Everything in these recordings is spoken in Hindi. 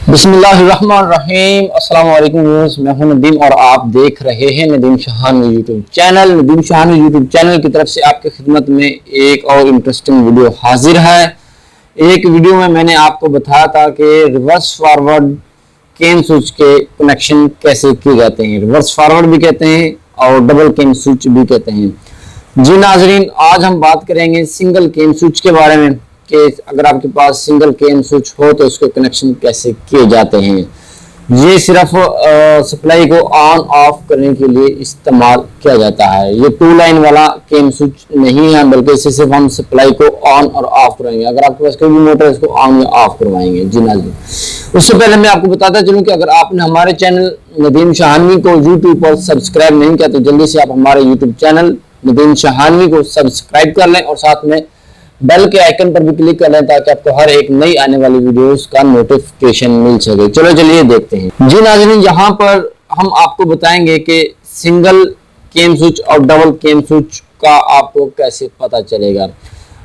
बिस्मिल्लाहिर्रहमानिर्रहीम। अस्सलाम वालेकुम व्यूअर्स, मैं हूं नदीम और आप देख रहे हैं Nadeem Sawhney YouTube channel. Nadeem Sawhney YouTube channel की तरफ से आपकी खिदमत में एक और इंटरेस्टिंग वीडियो हाजिर है। एक वीडियो में मैंने आपको बताया था कि रिवर्स फॉरवर्ड केन स्विच के कनेक्शन कैसे किए जाते हैं। रिवर्स फॉरवर्ड भी कहते हैं और डबल केन स्विच भी कहते हैं। जी नाजरीन, आज हम बात करेंगे सिंगल केन स्विच के बारे में कि अगर आपके पास सिंगल केन स्विच हो तो उसके कनेक्शन कैसे किए जाते हैं। ये सिर्फ सप्लाई को ऑन ऑफ करने के लिए इस्तेमाल किया जाता है। ये 2 लाइन वाला केन स्विच नहीं है, बल्कि इससे सिर्फ हम सप्लाई को ऑन और ऑफ करवाएंगे। अगर आपके पास कोई भी मोटर है इसको ऑन या ऑफ करवाएंगे। जी नाज़रीन, उससे पहले मैं आपको बताता चलूं कि अगर आपने हमारे चैनल नदीम शहानवी को यूट्यूब पर सब्सक्राइब नहीं किया तो जल्दी से आप हमारे यूट्यूब चैनल नदीम शहानवी को सब्सक्राइब कर लें और साथ में बेल के आइकन पर भी क्लिक कर लें ताकि आपको हर एक नई आने वाली वीडियोस का नोटिफिकेशन मिल सके। चलिए देखते हैं। जी नाज़रीन, यहाँ पर हम आपको बताएंगे कि सिंगल केन स्विच और डबल केन स्विच का आपको कैसे पता चलेगा।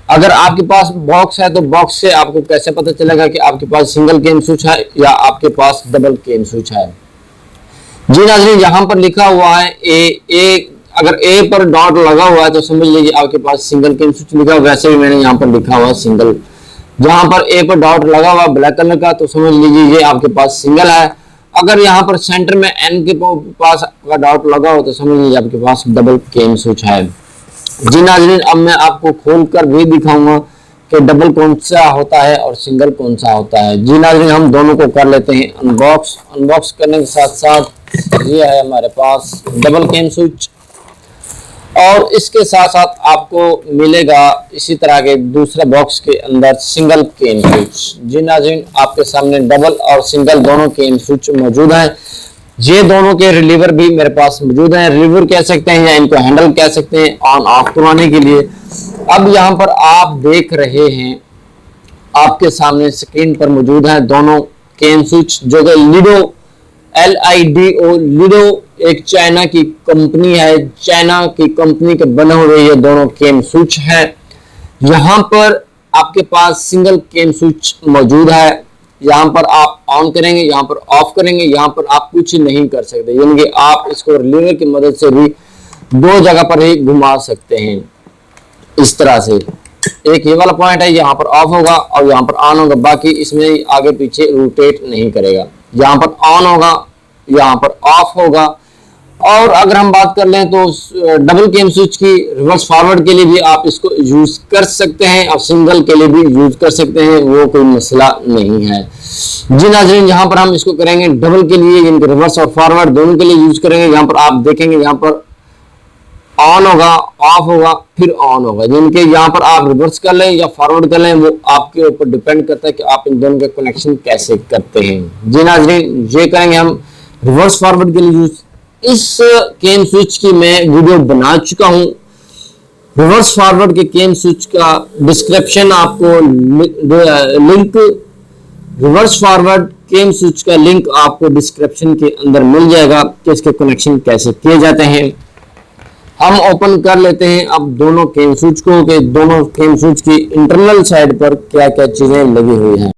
अगर आपके पास बॉक्स है तो बॉक्स से आपको कैसे पता चलेगा कि आपके पास सिंगल केन स्विच है या आपके पास डबल केन स्विच है। जी नाज़रीन, यहाँ पर लिखा हुआ है ए। अगर ए पर डॉट लगा हुआ है तो समझ लीजिए आपके पास सिंगल केन स्विच लिखा हुआ। वैसे भी मैंने यहाँ पर लिखा हुआ सिंगल। जहां पर ए पर डॉट लगा हुआ ब्लैक कलर का तो समझ लीजिए ये आपके पास सिंगल है। अगर यहाँ पर सेंटर में एन के पास का डॉट लगा हो तो समझ लीजिए आपके पास डबल केन स्विच है। जी नाज़रीन, अब मैं आपको खोलकर भी दिखाऊंगा कि डबल कौन सा होता है और सिंगल कौन सा होता है। जी नाज़रीन, हम दोनों को कर लेते हैं अनबॉक्स। अनबॉक्स करने के साथ साथ ये है हमारे पास डबल केन स्विच और इसके साथ साथ आपको मिलेगा इसी तरह के दूसरे बॉक्स के अंदर सिंगल केन स्विच। जी नाज़रीन, आपके सामने डबल और सिंगल दोनों केन स्विच मौजूद हैं। ये दोनों के रिलीवर भी मेरे पास मौजूद हैं। रिलीवर कह सकते हैं या इनको हैंडल कह सकते हैं ऑन ऑफ करवाने के लिए। अब यहाँ पर आप देख रहे हैं आपके सामने स्क्रीन पर मौजूद है दोनों केन स्विच, जो कि लिडो LIDO लिडो एक चाइना की कंपनी है। चाइना की कंपनी के बने हुए ये दोनों केन स्विच हैं। यहाँ पर आपके पास सिंगल केन स्विच मौजूद है। यहाँ पर आप ऑन करेंगे, यहाँ पर ऑफ करेंगे, यहाँ पर आप कुछ नहीं कर सकते, यानी कि आप इसको रिलीवर की मदद से भी 2 जगह पर ही घुमा सकते हैं। इस तरह से एक ये वाला पॉइंट है, यहाँ पर ऑफ होगा और यहाँ पर ऑन होगा, बाकी इसमें आगे पीछे रोटेट नहीं करेगा। यहाँ पर ऑन होगा, यहाँ पर ऑफ होगा। और अगर हम बात कर लें तो डबल केन स्विच की रिवर्स फॉरवर्ड के लिए भी आप इसको यूज कर सकते हैं और सिंगल के लिए भी यूज कर सकते हैं, वो कोई मसला नहीं है। जी नाज़रीन, यहाँ पर हम इसको करेंगे डबल के लिए, यानी रिवर्स और फॉरवर्ड दोनों के लिए यूज करेंगे। यहाँ पर आप देखेंगे यहाँ पर ऑन होगा, ऑफ होगा, फिर ऑन होगा। जिनके यहाँ पर आप रिवर्स कर लें या फॉरवर्ड कर लें वो आपके ऊपर डिपेंड करता है कि आप इन दोनों के कनेक्शन कैसे करते हैं। जी नाज़रीन, ये करेंगे हम रिवर्स फॉरवर्ड के लिए यूज। इस केन स्विच की मैं वीडियो बना चुका हूं। रिवर्स फॉरवर्ड के केन स्विच का डिस्क्रिप्शन आपको लिंक, रिवर्स फॉरवर्ड केन स्विच का लिंक आपको डिस्क्रिप्शन के अंदर मिल जाएगा कि इसके कनेक्शन कैसे किए जाते हैं। हम ओपन कर लेते हैं अब दोनों केन स्विच को कि दोनों केन स्विच की इंटरनल साइड पर क्या क्या चीजें लगी हुई हैं।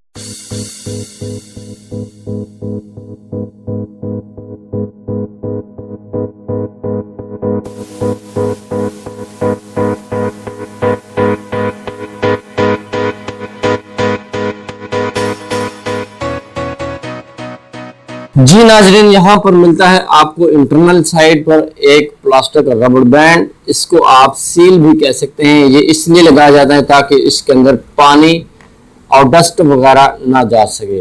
जी नाज़रीन, यहाँ पर मिलता है आपको इंटरनल साइड पर एक प्लास्टिक का रबर बैंड। इसको आप सील भी कह सकते हैं। ये इसलिए लगाया जाता है ताकि इसके अंदर पानी और डस्ट वगैरह ना जा सके।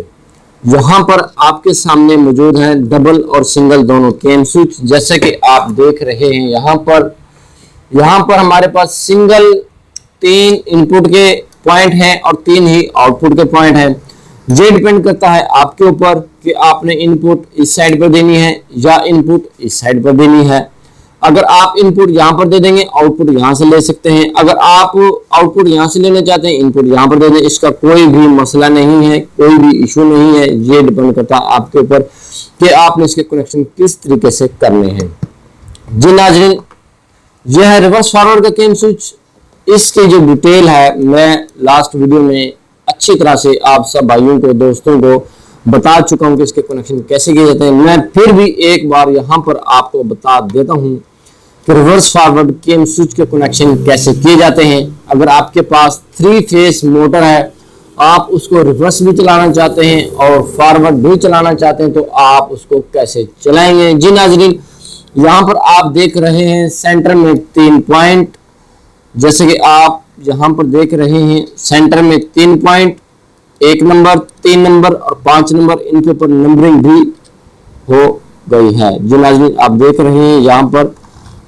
यहाँ पर आपके सामने मौजूद है डबल और सिंगल दोनों केन स्विच, जैसे कि आप देख रहे हैं। यहाँ पर हमारे पास सिंगल 3 इनपुट के पॉइंट हैं और 3 ही आउटपुट के पॉइंट हैं। ये डिपेंड करता है आपके ऊपर कि आपने इनपुट इस साइड पर देनी है या इनपुट इस साइड पर देनी है। अगर आप इनपुट यहाँ पर दे देंगे, आउटपुट यहाँ से ले सकते हैं। अगर आप आउटपुट यहाँ से लेना चाहते हैं, इनपुट यहाँ पर दे दें, इसका कोई भी मसला नहीं है, कोई भी इशू नहीं है। ये डिपेंड करता है आपके ऊपर कि आपने इसके कनेक्शन किस तरीके से करने हैं। जी नाज़रीन, यह है रिवर्स फॉरवर्ड का केन स्विच। इसकी जो डिटेल है मैं लास्ट वीडियो में अच्छी तरह से आप सब भाइयों को, दोस्तों को बता चुका हूं कि इसके कनेक्शन कैसे किए जाते हैं। मैं फिर भी एक बार यहां पर आपको बता देता हूं कि रिवर्स फॉरवर्ड केम स्विच के कनेक्शन कैसे किए जाते हैं। अगर आपके पास 3 फेस मोटर है, आप उसको रिवर्स भी चलाना चाहते हैं और फॉरवर्ड भी चलाना चाहते हैं, तो आप उसको कैसे चलाएंगे। जी नाजरीन, यहाँ पर आप देख रहे हैं सेंटर में 3 पॉइंट, जैसे कि आप यहाँ पर देख रहे हैं सेंटर में 3 पॉइंट, 1 नंबर, 3 नंबर और 5 नंबर, इनके ऊपर नंबरिंग भी हो गई है। जो नाज़रीन आप देख रहे हैं यहाँ पर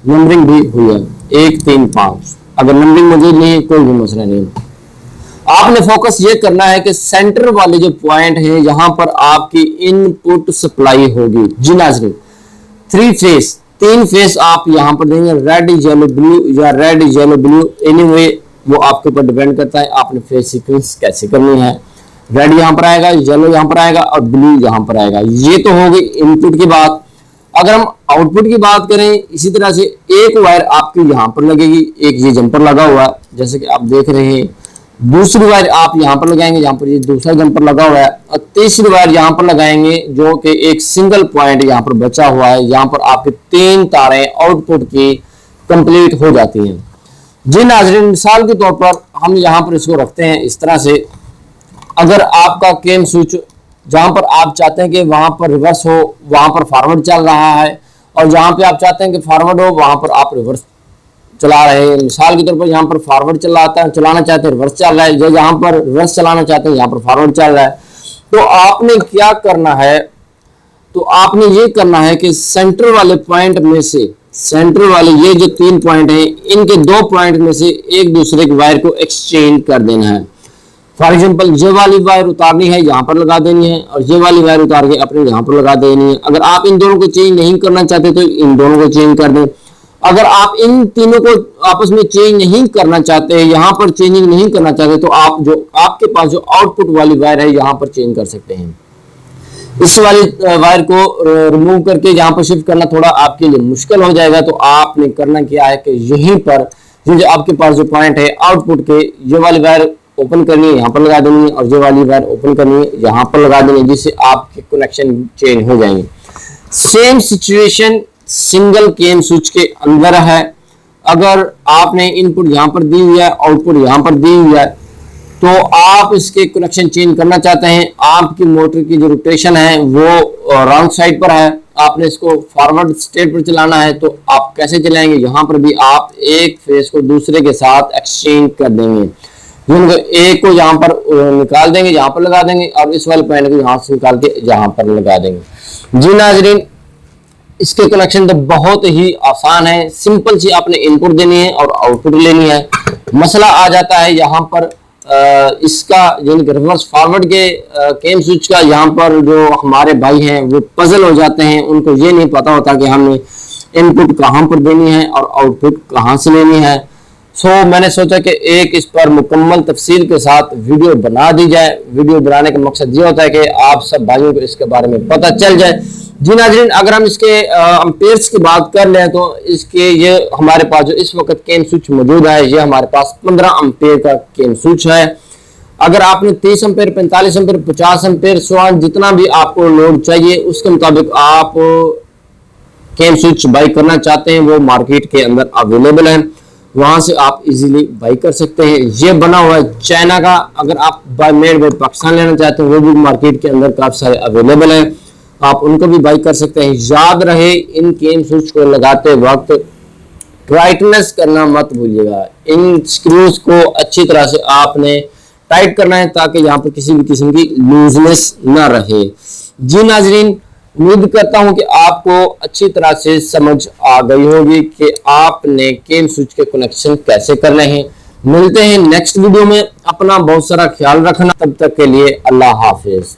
नंबरिंग भी हुई है 1, 3, 5। अगर नंबरिंग मौजूद नहीं है कोई भी मसला नहीं। आपने फोकस ये करना है कि सेंटर वाले जो पॉइंट है यहाँ पर आपकी इनपुट सप्लाई होगी। जी नाज़रीन, 3 फेस आप यहाँ पर देंगे, रेड येलो ब्लू या रेड येलो ब्लू, एनीवे वो आपके ऊपर डिपेंड करता है आपने फेस सीक्वेंस कैसे करनी है। रेड यहाँ पर आएगा, येलो यहाँ पर आएगा और ब्लू यहाँ पर आएगा। ये तो हो गई इनपुट की बात। अगर हम आउटपुट की बात करें, इसी तरह से एक वायर आपकी यहाँ पर लगेगी, एक ये जंपर लगा हुआ है जैसे कि आप देख रहे हैं। दूसरी वायर आप यहाँ पर लगाएंगे जहाँ पर ये दूसरा जंपर लगा हुआ है, और तीसरी वायर यहाँ पर लगाएंगे जो कि एक सिंगल पॉइंट यहाँ पर बचा हुआ है। यहाँ पर आपके 3 तारें आउटपुट की कंप्लीट हो जाती हैं। जी नाज़रीन, मिसाल के तौर पर हम यहाँ पर इसको रखते हैं इस तरह से। अगर आपका केम स्विच जहां पर आप चाहते हैं कि वहां पर रिवर्स हो, वहां पर फॉरवर्ड चल रहा है, और जहां पे आप चाहते हैं कि फॉरवर्ड हो वहां पर आप रिवर्स चला रहे हैं। मिसाल के तौर पर यहाँ पर फॉरवर्ड चलाना चाहते हैं रिवर्स चल रहा है, जहां पर रिवर्स चलाना चाहते हैं यहाँ पर फॉरवर्ड चल रहा है। तो आपने क्या करना है, तो आपने ये करना है कि सेंटर वाले पॉइंट में से, सेंटर वाले ये जो 3 पॉइंट है, इनके 2 पॉइंट में से एक दूसरे की वायर को एक्सचेंज कर देना है। फॉर एग्जाम्पल, ये वाली वायर उतारनी है यहाँ पर लगा देनी है, और ये वाली वायर उतार के अपने यहाँ पर लगा देनी है। अगर आप इन दोनों को चेंज नहीं करना चाहते तो इन दोनों को चेंज कर दें। अगर आप इन तीनों को आपस में चेंज नहीं करना चाहते, यहाँ पर चेंजिंग नहीं करना चाहते, तो आप जो आपके पास जो आउटपुट वाली वायर है यहाँ पर चेंज कर सकते हैं। इस वाली वायर को रिमूव करके यहाँ पर शिफ्ट करना थोड़ा आपके लिए मुश्किल हो जाएगा। तो आपने करना क्या है कि यहीं पर जो आपके पास जो पॉइंट है आउटपुट के, ये वाली वायर ओपन करनी है यहाँ पर लगा देनी है, और ये वाली वायर ओपन करनी है यहाँ पर लगा देनी है, जिससे आपके कनेक्शन चेंज हो जाएंगे। सेम सिचुएशन सिंगल केम स्विच के अंदर है। अगर आपने इनपुट यहाँ पर दी हुई है, आउटपुट यहाँ पर दी हुई है, तो आप इसके कनेक्शन चेंज करना चाहते हैं, आपकी मोटर की जो रोटेशन है वो रॉन्ग साइड पर है, आपने इसको फॉरवर्ड स्टेट पर चलाना है, तो आप कैसे चलाएंगे। यहाँ पर भी आप एक फेस को दूसरे के साथ एक्सचेंज कर देंगे। एक को यहाँ पर निकाल देंगे, यहाँ पर लगा देंगे, और इस वाले पॉइंट को यहाँ से निकाल के यहाँ पर लगा देंगे। जी नाजरीन, इसके कनेक्शन तो बहुत ही आसान है। सिंपल सी आपने इनपुट देनी है और आउटपुट लेनी है। मसला आ जाता है यहाँ पर इसका, यानी रिवर्स फॉरवर्ड के केम स्विच का। यहाँ पर जो हमारे भाई हैं वो पजल हो जाते हैं, उनको ये नहीं पता होता कि हमने इनपुट कहाँ पर देनी है और आउटपुट कहाँ से लेनी है। मैंने सोचा कि एक इस पर मुकम्मल तफसील के साथ वीडियो बना दी जाए। वीडियो बनाने का मकसद ये होता है कि आप सब भाइयों को इसके बारे में पता चल जाए। जी नाज़रीन, अगर हम इसके अम्पेयर्स की बात कर लें तो इसके ये हमारे पास जो इस वक्त केम स्विच मौजूद है, ये हमारे पास 15 अम्पेयर का केम स्विच है। अगर आपने 30 अम्पेयर, 45 अम्पेयर, 50 अम्पेयर, 100 जितना भी आपको लोड चाहिए उसके मुताबिक आप केम स्विच बाई करना चाहते हैं वो मार्केट के अंदर अवेलेबल है, वहां से आप इजीली बाई कर सकते हैं। ये बना हुआ है चाइना का। अगर आप मेड बाय पाकिस्तान लेना चाहते हैं वो भी मार्केट के अंदर काफी सारे अवेलेबल है, आप उनको भी बाई कर सकते हैं। याद रहे, इन केम स्विच को लगाते वक्त टाइटनेस करना मत भूलिएगा। इन स्क्रूज को अच्छी तरह से आपने टाइट करना है ताकि यहाँ पर किसी भी किस्म की लूजनेस ना रहे। जी नाजरीन, उम्मीद करता हूं कि आपको अच्छी तरह से समझ आ गई होगी कि आपने केम स्विच के कनेक्शन कैसे करने हैं। मिलते हैं नेक्स्ट वीडियो में। अपना बहुत सारा ख्याल रखना। तब तक के लिए अल्लाह हाफिज।